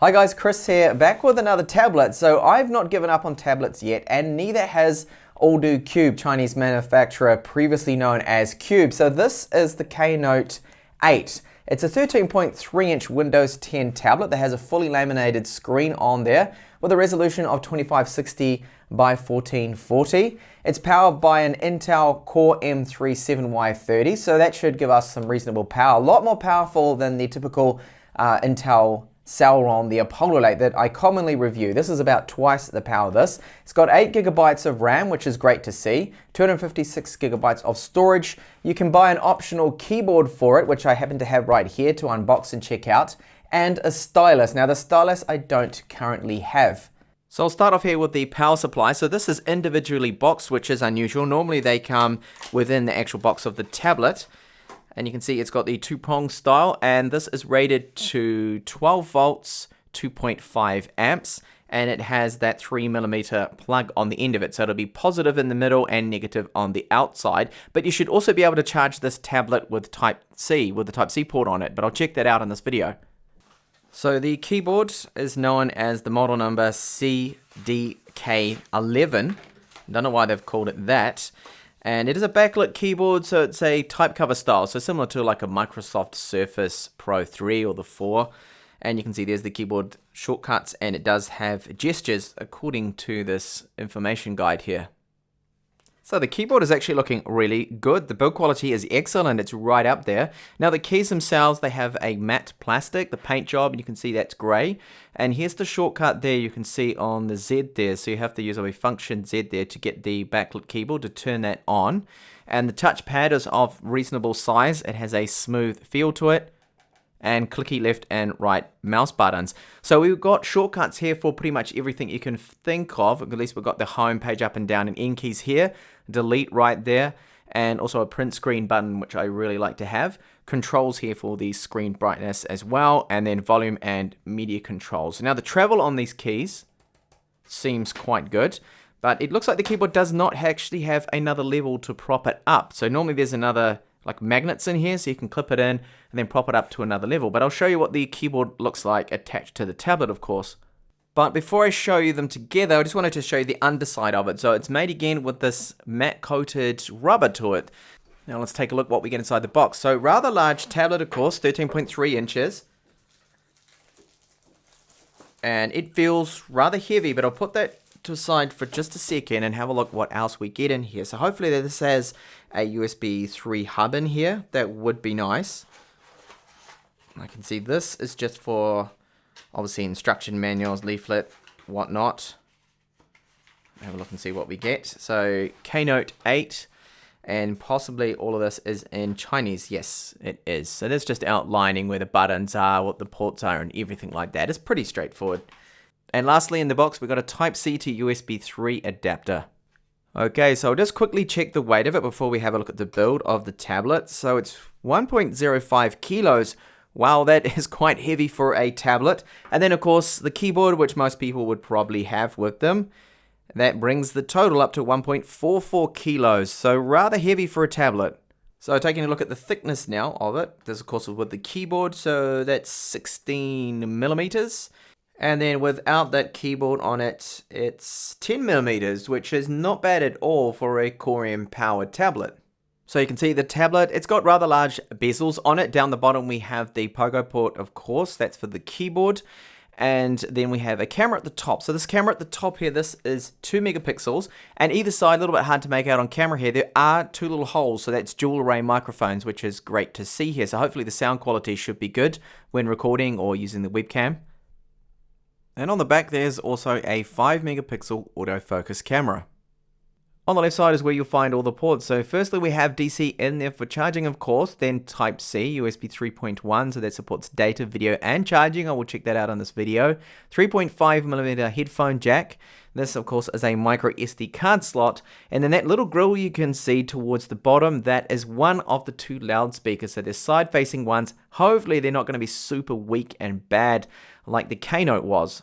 Hi guys, Chris here, back with another tablet. So I've not given up on tablets yet, and neither has AllDoCube, Chinese manufacturer previously known as Cube. So this is the KNote 8. It's a 13.3-inch Windows 10 tablet that has a fully laminated screen on there with a resolution of 2560 by 1440. It's powered by an Intel Core M3-7Y30, so that should give us some reasonable power. A lot more powerful than the typical Intel Celeron, the Apollo Lake that I commonly review. This is about twice the power of this. It's got 8 GB of RAM, which is great to see, 256 GB of storage. You can buy an optional keyboard for it, which I happen to have right here to unbox and check out, and a stylus. Now the stylus I don't currently have. So I'll start off here with the power supply. So this is individually boxed, which is unusual. Normally they come within the actual box of the tablet. And you can see it's got the two-prong style, and this is rated to 12 volts, 2.5 amps, and it has that 3mm plug on the end of it. So it'll be positive in the middle and negative on the outside. But you should also be able to charge this tablet with Type-C, with the Type-C port on it. But I'll check that out in this video. So the keyboard is known as the model number CDK11. Don't know why they've called it that. And it is a backlit keyboard, so it's a type cover style, so similar to like a Microsoft Surface Pro 3 or the 4. And you can see there's the keyboard shortcuts, and it does have gestures according to this information guide here. So the keyboard is actually looking really good. The build quality is excellent. It's right up there. Now the keys themselves, they have a matte plastic, the paint job, and you can see that's gray. And here's the shortcut there you can see on the Z there. So you have to use a function Z there to get the backlit keyboard to turn that on. And the touchpad is of reasonable size. It has a smooth feel to it. And clicky left and right mouse buttons. So we've got shortcuts here for pretty much everything you can think of. At least we've got the home page up and down and end keys here. Delete right there. And also a print screen button, which I really like to have. Controls here for the screen brightness as well. And then volume and media controls. Now the travel on these keys seems quite good. But it looks like the keyboard does not actually have another level to prop it up. So normally there's another like magnets in here, so you can clip it in and then prop it up to another level. But I'll show you what the keyboard looks like attached to the tablet, of course. But before I show you them together, I just wanted to show you the underside of it. So it's made again with this matte coated rubber to it. Now let's take a look what we get inside the box. So rather large tablet, of course, 13.3 inches. And it feels rather heavy, but I'll put that to the side for just a second and have a look what else we get in here. So hopefully this has a USB 3 hub in here. That would be nice. I can see this is just for obviously instruction manuals, leaflet, whatnot. Have a look and see what we get. So KNote 8, and possibly all of this is in Chinese. Yes, it is. So that's just outlining where the buttons are, what the ports are, and everything like that. It's pretty straightforward. And lastly in the box, we've got a Type-C to USB 3 adapter. Okay, so I'll just quickly check the weight of it before we have a look at the build of the tablet. So it's 1.05 kilos. Wow, that is quite heavy for a tablet. And then of course the keyboard, which most people would probably have with them. That brings the total up to 1.44 kilos. So rather heavy for a tablet. So taking a look at the thickness now of it. This of course is with the keyboard, so that's 16 millimeters. And then without that keyboard on it, it's 10mm, which is not bad at all for a Core M powered tablet. So you can see the tablet, it's got rather large bezels on it. Down the bottom we have the pogo port, of course, that's for the keyboard. And then we have a camera at the top. So this camera at the top here, this is 2 megapixels. And either side, a little bit hard to make out on camera here, there are 2 little holes. So that's dual array microphones, which is great to see here. So hopefully the sound quality should be good when recording or using the webcam. And on the back there's also a 5 megapixel autofocus camera. On the left side is where you'll find all the ports. So firstly we have DC in there for charging, of course, then Type-C, USB 3.1, so that supports data, video and charging. I will check that out on this video. 3.5mm headphone jack. This of course is a micro SD card slot, and then that little grill you can see towards the bottom, that is one of the 2 loudspeakers. So they're side facing ones. Hopefully they're not going to be super weak and bad like the KNote was.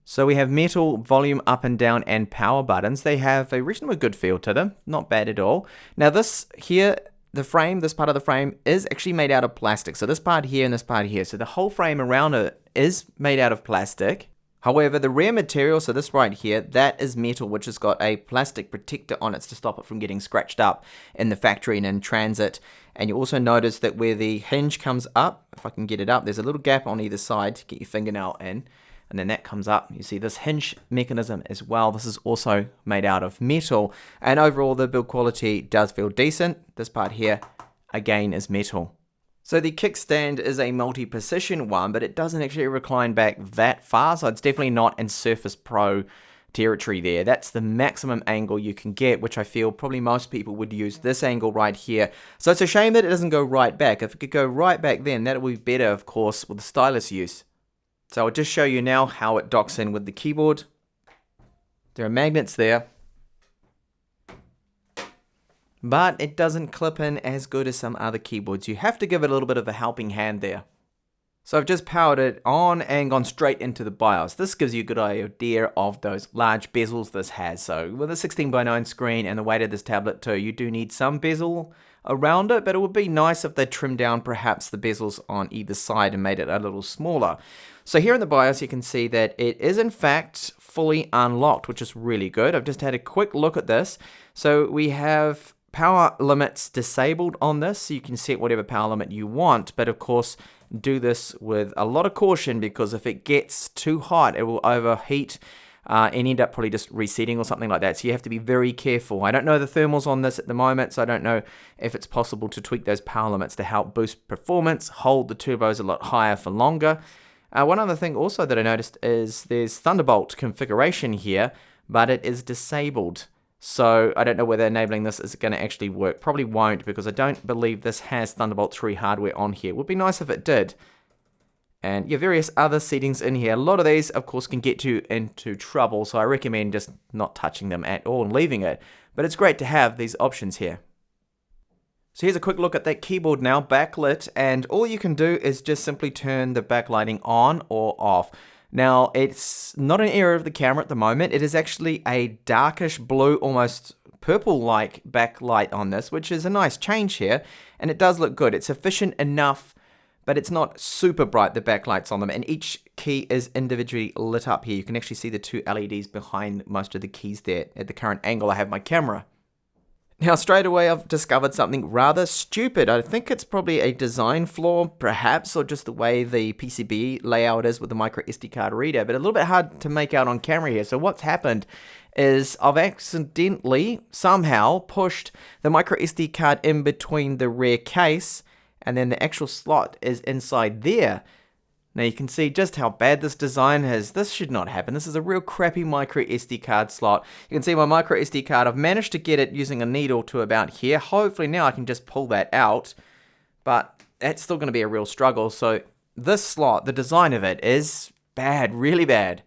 So we have metal, volume up and down, and power buttons. They have a reasonably good feel to them. Not bad at all. Now this here the frame, this part of the frame, is actually made out of plastic. So this part here and this part here. So the whole frame around it is made out of plastic. However, the rear material, so this right here, that is metal, which has got a plastic protector on it to stop it from getting scratched up in the factory and in transit. And you also notice that where the hinge comes up, if I can get it up, there's a little gap on either side to get your fingernail in. And then that comes up. You see this hinge mechanism as well. This is also made out of metal. And overall, the build quality does feel decent. This part here, again, is metal. So the kickstand is a multi-position one, but it doesn't actually recline back that far. So it's definitely not in Surface Pro territory there. That's the maximum angle you can get, which I feel probably most people would use this angle right here. So it's a shame that it doesn't go right back. If it could go right back then, that would be better, of course, with the stylus use. So I'll just show you now how it docks in with the keyboard. There are magnets there, but it doesn't clip in as good as some other keyboards. You have to give it a little bit of a helping hand there. So I've just powered it on and gone straight into the BIOS. This gives you a good idea of those large bezels this has. So with a 16:9 screen and the weight of this tablet too, you do need some bezel around it, but it would be nice if they trimmed down perhaps the bezels on either side and made it a little smaller. So here in the BIOS, you can see that it is in fact fully unlocked, which is really good. I've just had a quick look at this. So we have power limits disabled on this, so you can set whatever power limit you want, but of course do this with a lot of caution, because if it gets too hot, it will overheat and end up probably just resetting or something like that. So you have to be very careful. I don't know the thermals on this at the moment, so I don't know if it's possible to tweak those power limits to help boost performance, hold the turbos a lot higher for longer. One other thing also that I noticed is there's Thunderbolt configuration here, but it is disabled. So I don't know whether enabling this is going to actually work. Probably won't, because I don't believe this has Thunderbolt 3 hardware on here. It would be nice if it did. And your various other settings in here. A lot of these, of course, can get you into trouble, so I recommend just not touching them at all and leaving it. But it's great to have these options here. So here's a quick look at that keyboard now, backlit, and all you can do is just simply turn the backlighting on or off. Now, it's not an error of the camera at the moment. It is actually a darkish blue, almost purple-like backlight on this, which is a nice change here, and it does look good. It's efficient enough, but it's not super bright, the backlights on them, and each key is individually lit up here. You can actually see the two LEDs behind most of the keys there at the current angle I have my camera. Now, straight away, I've discovered something rather stupid. I think it's probably a design flaw, perhaps, or just the way the PCB layout is with the micro SD card reader, but a little bit hard to make out on camera here. So what's happened is I've accidentally, somehow, pushed the micro SD card in between the rear case, and then the actual slot is inside there. Now you can see just how bad this design is. This should not happen. This is a real crappy micro SD card slot. You can see my micro SD card, I've managed to get it using a needle to about here. Hopefully now I can just pull that out, but that's still going to be a real struggle. So this slot, the design of it is bad, really bad.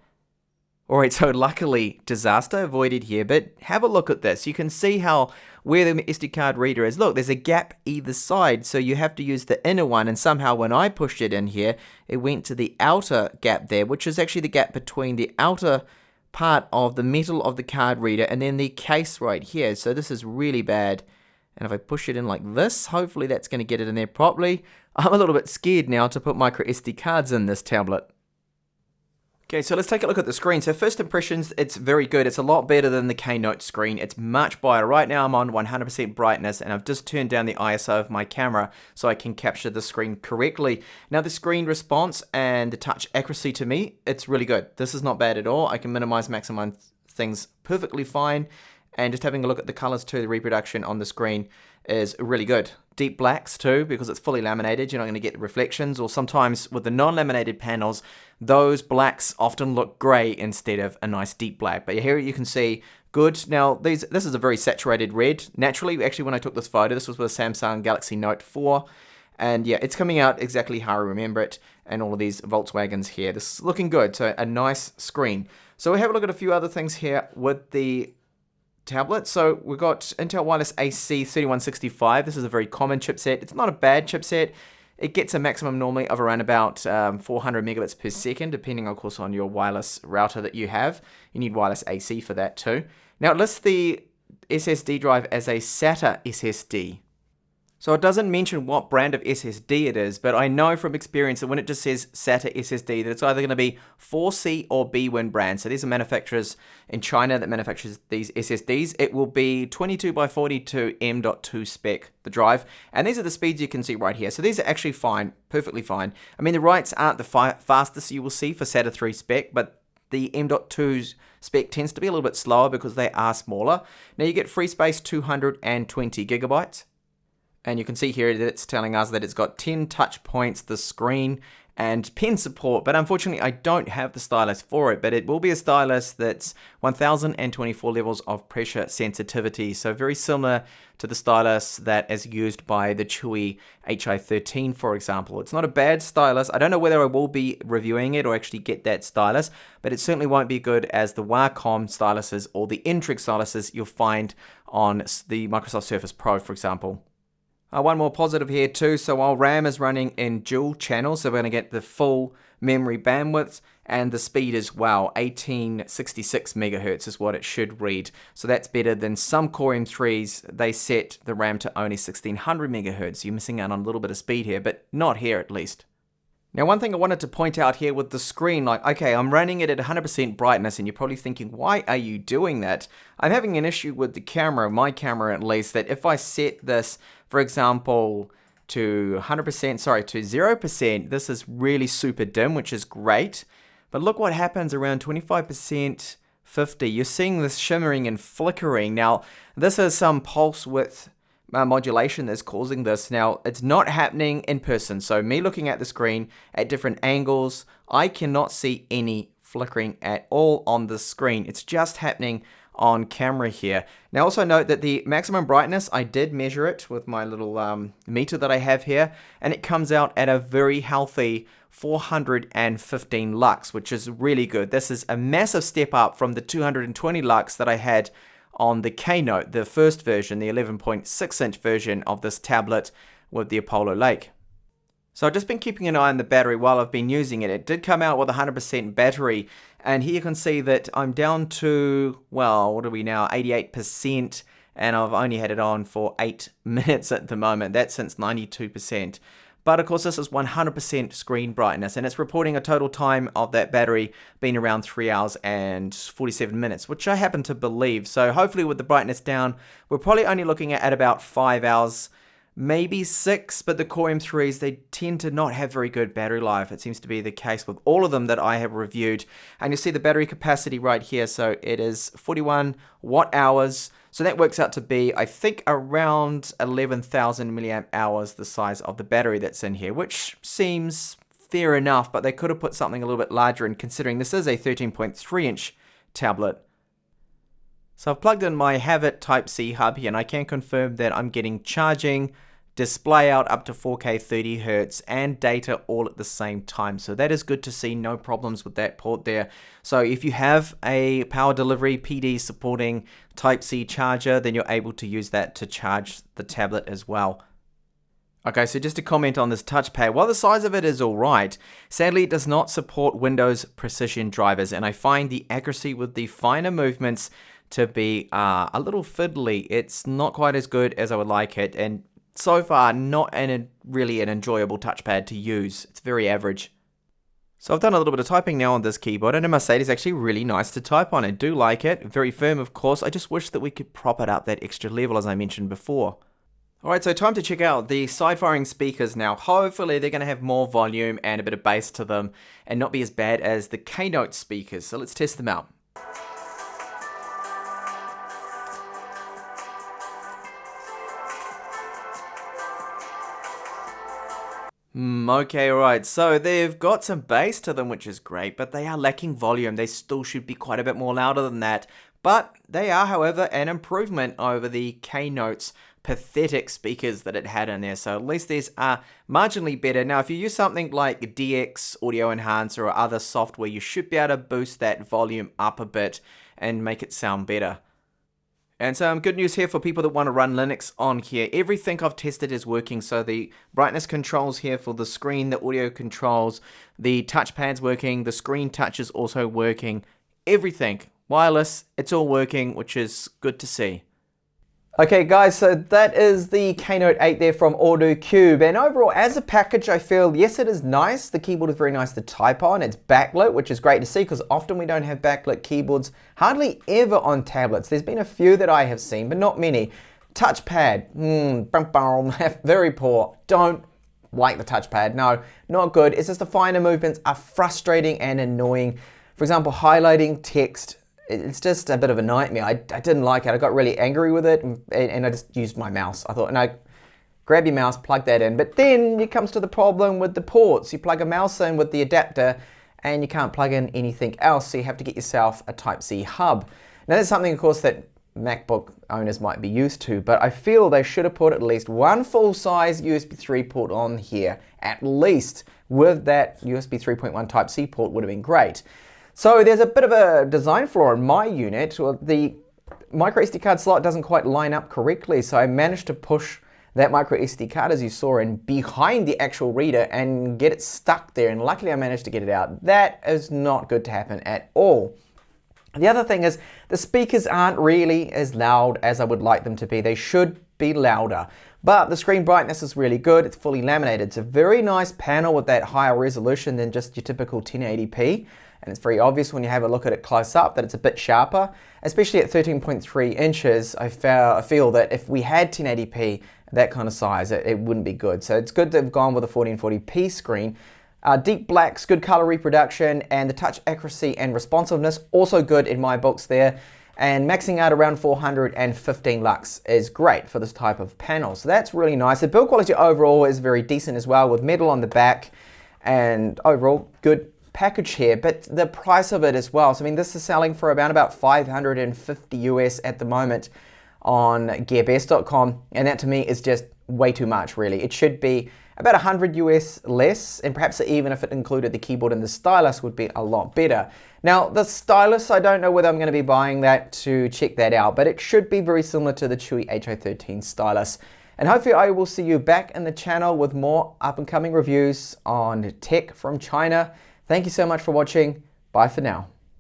Alright, so luckily disaster avoided here, but have a look at this. You can see how where the SD card reader is. Look, there's a gap either side, so you have to use the inner one, and somehow when I pushed it in here, it went to the outer gap there, which is actually the gap between the outer part of the metal of the card reader and then the case right here. So this is really bad. And if I push it in like this, hopefully that's going to get it in there properly. I'm a little bit scared now to put micro SD cards in this tablet. Okay, so let's take a look at the screen. So first impressions, it's very good. It's a lot better than the KNote screen. It's much brighter. Right now I'm on 100% brightness, and I've just turned down the ISO of my camera so I can capture the screen correctly. Now the screen response and the touch accuracy, to me, it's really good. This is not bad at all. I can minimize, maximize things perfectly fine. And just having a look at the colors too, the reproduction on the screen is really good. Deep blacks too, because it's fully laminated, you're not going to get reflections, or sometimes with the non-laminated panels, those blacks often look gray instead of a nice deep black. But here you can see good. Now this is a very saturated red. Naturally, actually when I took this photo, this was with a Samsung Galaxy Note 4. And yeah, it's coming out exactly how I remember it, and all of these Volkswagens here. This is looking good, so a nice screen. So we have a look at a few other things here with the tablet. So we've got Intel Wireless AC 3165. This is a very common chipset. It's not a bad chipset. It gets a maximum normally of around about 400 megabits per second, depending, of course, on your wireless router that you have. You need wireless AC for that too. Now it lists the SSD drive as a SATA SSD. So it doesn't mention what brand of SSD it is, but I know from experience that when it just says SATA SSD, that it's either going to be 4C or BWin brand. So these are manufacturers in China that manufactures these SSDs. It will be 22x42 M.2 spec, the drive. And these are the speeds you can see right here. So these are actually fine, perfectly fine. I mean, the writes aren't the fastest you will see for SATA 3 spec, but the M.2's spec tends to be a little bit slower because they are smaller. Now you get free space 220 gigabytes. And you can see here that it's telling us that it's got 10 touch points, the screen, and pen support. But unfortunately, I don't have the stylus for it. But it will be a stylus that's 1024 levels of pressure sensitivity. So very similar to the stylus that is used by the Chewy HI13, for example. It's not a bad stylus. I don't know whether I will be reviewing it or actually get that stylus. But it certainly won't be good as the Wacom styluses or the Intrigue styluses you'll find on the Microsoft Surface Pro, for example. One more positive here too, so while RAM is running in dual channels, so we're going to get the full memory bandwidth and the speed as well. 1866 megahertz is what it should read, so that's better than some Core M3s. They set the RAM to only 1600 megahertz. You're missing out on a little bit of speed here, but not here at least. Now, one thing I wanted to point out here with the screen, like, okay, I'm running it at 100% brightness, and you're probably thinking, why are you doing that? I'm having an issue with the camera, my camera at least, that if I set this, for example, to 0%, this is really super dim, which is great. But look what happens around 25%, 50. You're seeing this shimmering and flickering. Now, this is some pulse width modulation that's causing this. Now, it's not happening in person. So me looking at the screen at different angles, I cannot see any flickering at all on the screen. It's just happening on camera here. Now also note that the maximum brightness, I did measure it with my little meter that I have here, and it comes out at a very healthy 415 lux, which is really good. This is a massive step up from the 220 lux that I had on the KNote, the first version, the 11.6-inch version of this tablet with the Apollo Lake. So I've just been keeping an eye on the battery while I've been using it. It did come out with 100% battery, and here you can see that I'm down to, well, what are we now, 88%, and I've only had it on for 8 minutes at the moment. That's since 92%. But of course, this is 100% screen brightness, and it's reporting a total time of that battery being around 3 hours and 47 minutes, which I happen to believe. So hopefully with the brightness down, we're probably only looking at about 5 hours, maybe 6, but the Core M3s, they tend to not have very good battery life. It seems to be the case with all of them that I have reviewed. And you see the battery capacity right here, so it is 41 watt hours. So that works out to be, I think, around 11,000 milliamp hours, the size of the battery that's in here, which seems fair enough, but they could have put something a little bit larger in, considering this is a 13.3-inch tablet. So I've plugged in my Have It Type-C hub here, and I can confirm that I'm getting charging, display out up to 4K 30 Hz, and data all at the same time. So that is good to see, no problems with that port there. So if you have a power delivery PD supporting Type-C charger, then you're able to use that to charge the tablet as well. Okay, so just to comment on this touchpad, while the size of it is alright, sadly it does not support Windows precision drivers, and I find the accuracy with the finer movements to be a little fiddly. It's not quite as good as I would like it, and so far not really an enjoyable touchpad to use. It's very average. So I've done a little bit of typing now on this keyboard, and I must say it is actually really nice to type on. I do like it. Very firm, of course. I just wish that we could prop it up that extra level, as I mentioned before. Alright, so time to check out the side-firing speakers now. Hopefully they're going to have more volume and a bit of bass to them and not be as bad as the KNote speakers. So let's test them out. Okay, alright, so they've got some bass to them, which is great, but they are lacking volume. They still should be quite a bit more louder than that. But they are, however, an improvement over the KNote's pathetic speakers that it had in there. So at least these are marginally better. Now, if you use something like DX Audio Enhancer or other software, you should be able to boost that volume up a bit and make it sound better. And some good news here for people that want to run Linux on here. Everything I've tested is working. So the brightness controls here for the screen, the audio controls, the touchpad's working, the screen touch is also working. Everything wireless, it's all working, which is good to see. Okay guys, so that is the KNote 8 there from AllDoCube, and overall as a package I feel, yes it is nice, the keyboard is very nice to type on, it's backlit, which is great to see because often we don't have backlit keyboards, hardly ever on tablets. There's been a few that I have seen, but not many. Touchpad, very poor, don't like the touchpad, no, not good. It's just the finer movements are frustrating and annoying. For example, highlighting text, it's just a bit of a nightmare. I didn't like it. I got really angry with it and I just used my mouse. I thought, no, grab your mouse, plug that in. But then it comes to the problem with the ports. You plug a mouse in with the adapter and you can't plug in anything else. So you have to get yourself a Type-C hub. Now that's something, of course, that MacBook owners might be used to, but I feel they should have put at least one full-size USB 3 port on here, at least. With that USB 3.1 Type-C port would have been great. So there's a bit of a design flaw in my unit. The micro SD card slot doesn't quite line up correctly, so I managed to push that micro SD card, as you saw, in behind the actual reader and get it stuck there, and luckily I managed to get it out. That is not good to happen at all. The other thing is the speakers aren't really as loud as I would like them to be. They should be louder. But the screen brightness is really good. It's fully laminated. It's a very nice panel with that higher resolution than just your typical 1080p. And it's very obvious when you have a look at it close up that it's a bit sharper, especially at 13.3 inches. I feel that if we had 1080p, that kind of size, it wouldn't be good. So it's good to have gone with a 1440p screen. Deep blacks, good color reproduction, and the touch accuracy and responsiveness, also good in my books there. And maxing out around 415 lux is great for this type of panel. So that's really nice. The build quality overall is very decent as well, with metal on the back, and overall good package here, but the price of it as well. So I mean, this is selling for about 550 US at the moment on gearbest.com, and that to me is just way too much, really. It should be about 100 US less, and perhaps even if it included the keyboard and the stylus would be a lot better. Now the stylus, I don't know whether I'm going to be buying that to check that out, but it should be very similar to the Chewy HO13 stylus. And hopefully I will see you back in the channel with more up and coming reviews on tech from China. Thank you so much for watching. Bye for now.